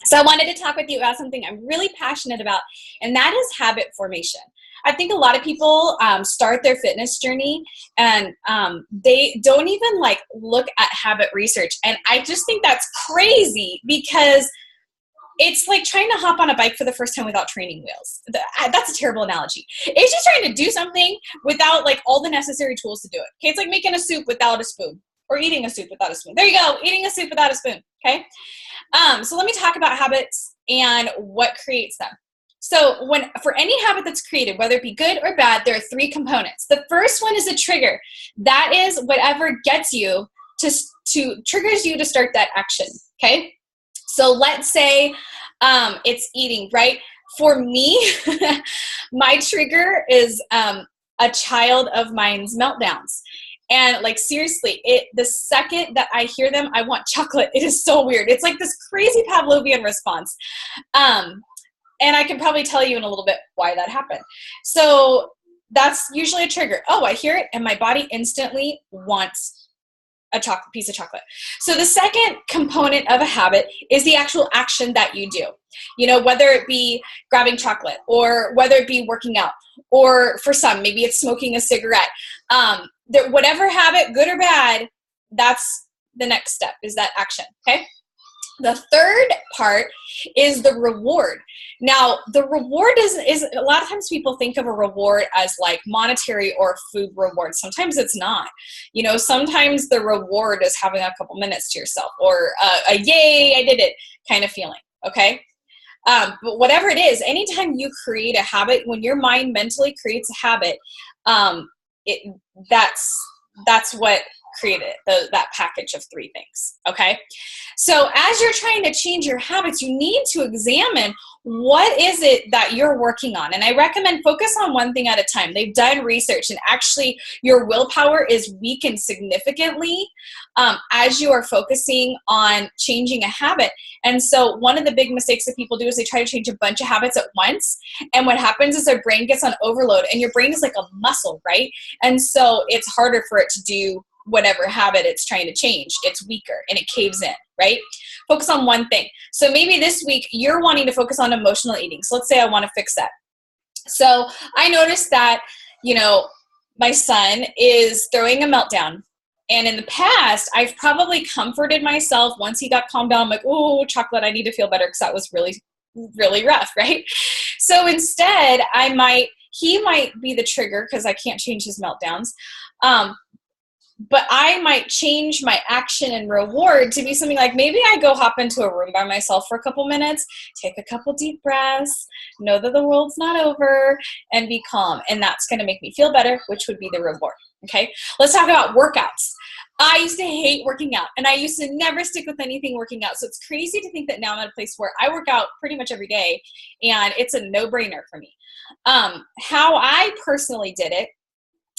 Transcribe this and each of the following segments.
So I wanted to talk with you about something I'm really passionate about, and that is habit formation. I think a lot of people start their fitness journey and they don't even like look at habit research. And I just think that's crazy because it's like trying to hop on a bike for the first time without training wheels. That's a terrible analogy. It's just trying to do something without like all the necessary tools to do it. Okay, it's like making a soup without a spoon or eating a soup without a spoon. There you go, eating a soup without a spoon, okay? So let me talk about habits and what creates them. So for any habit that's created, whether it be good or bad, there are three components. The first one is a trigger. That is whatever gets you to triggers you to start that action, okay? So let's say it's eating, right? For me, my trigger is a child of mine's meltdowns. And like, seriously, the second that I hear them, I want chocolate. It is so weird. It's like this crazy Pavlovian response. And I can probably tell you in a little bit why that happened. So that's usually a trigger. Oh, I hear it and my body instantly wants a piece of chocolate. So the second component of a habit is the actual action that you do. You know, whether it be grabbing chocolate or whether it be working out, or for some, maybe it's smoking a cigarette. Whatever habit, good or bad, that's the next step, is that action, okay? The third part is the reward. Now, the reward is a lot of times people think of a reward as like monetary or food reward. Sometimes it's not. You know, sometimes the reward is having a couple minutes to yourself, or a yay, I did it kind of feeling, okay? But whatever it is, anytime you create a habit, when your mind mentally creates a habit, that's what created that package of three things, okay? So as you're trying to change your habits, you need to examine what is it that you're working on. And I recommend focus on one thing at a time. They've done research, and actually your willpower is weakened significantly as you are focusing on changing a habit. And so one of the big mistakes that people do is they try to change a bunch of habits at once. And what happens is their brain gets on overload, and your brain is like a muscle, right? And so it's harder for it to do whatever habit it's trying to change. It's weaker and it caves in, right? Focus on one thing. So maybe this week you're wanting to focus on emotional eating. So let's say I want to fix that. So I noticed that, you know, my son is throwing a meltdown. And in the past, I've probably comforted myself once he got calmed down. I'm like, oh, chocolate, I need to feel better because that was really, really rough, right? So instead, he might be the trigger because I can't change his meltdowns. But I might change my action and reward to be something like, maybe I go hop into a room by myself for a couple minutes, take a couple deep breaths, know that the world's not over, and be calm. And that's going to make me feel better, which would be the reward. Okay, let's talk about workouts. I used to hate working out, and I used to never stick with anything working out. So it's crazy to think that now I'm at a place where I work out pretty much every day, and it's a no-brainer for me. How I personally did it,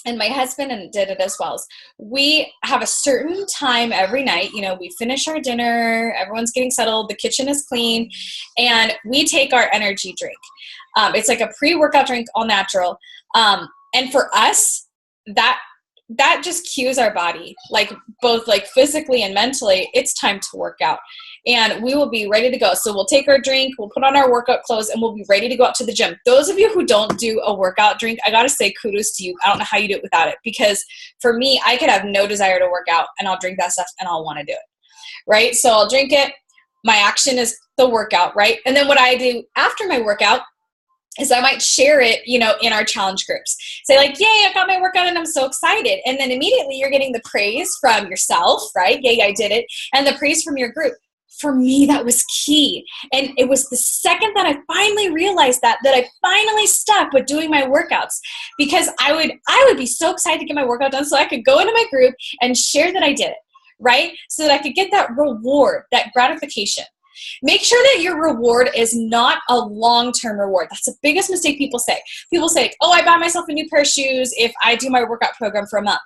and my husband did it as well, is we have a certain time every night. You know, we finish our dinner, everyone's getting settled, the kitchen is clean, and we take our energy drink. It's like a pre-workout drink, all natural. And for us, that just cues our body, like both like physically and mentally, it's time to work out. And we will be ready to go. So we'll take our drink, we'll put on our workout clothes, and we'll be ready to go out to the gym. Those of you who don't do a workout drink, I got to say kudos to you. I don't know how you do it without it, because for me, I could have no desire to work out, and I'll drink that stuff and I'll want to do it, right? So I'll drink it. My action is the workout, right? And then what I do after my workout is I might share it, you know, in our challenge groups. Say like, yay, I got my workout and I'm so excited. And then immediately you're getting the praise from yourself, right? Yay, I did it. And the praise from your group. For me, that was key. And it was the second that I finally realized that I finally stuck with doing my workouts, because I would be so excited to get my workout done so I could go into my group and share that I did it, right? So that I could get that reward, that gratification. Make sure that your reward is not a long-term reward. That's the biggest mistake people say. People say, oh, I buy myself a new pair of shoes if I do my workout program for a month.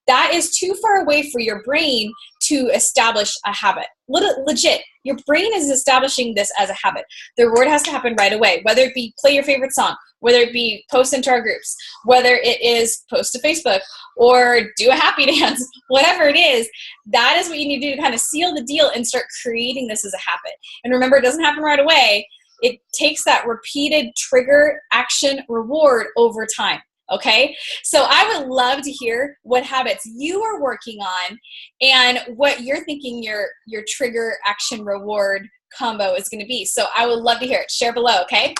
That is too far away for your brain to establish a habit. Legit, your brain is establishing this as a habit. The reward has to happen right away, whether it be play your favorite song, whether it be post into our groups, whether it is post to Facebook or do a happy dance, whatever it is, that is what you need to do to kind of seal the deal and start creating this as a habit. And remember, it doesn't happen right away. It takes that repeated trigger, action, reward over time. Okay, so I would love to hear what habits you are working on and what you're thinking your trigger, action, reward combo is going to be. So I would love to hear it. Share below, okay?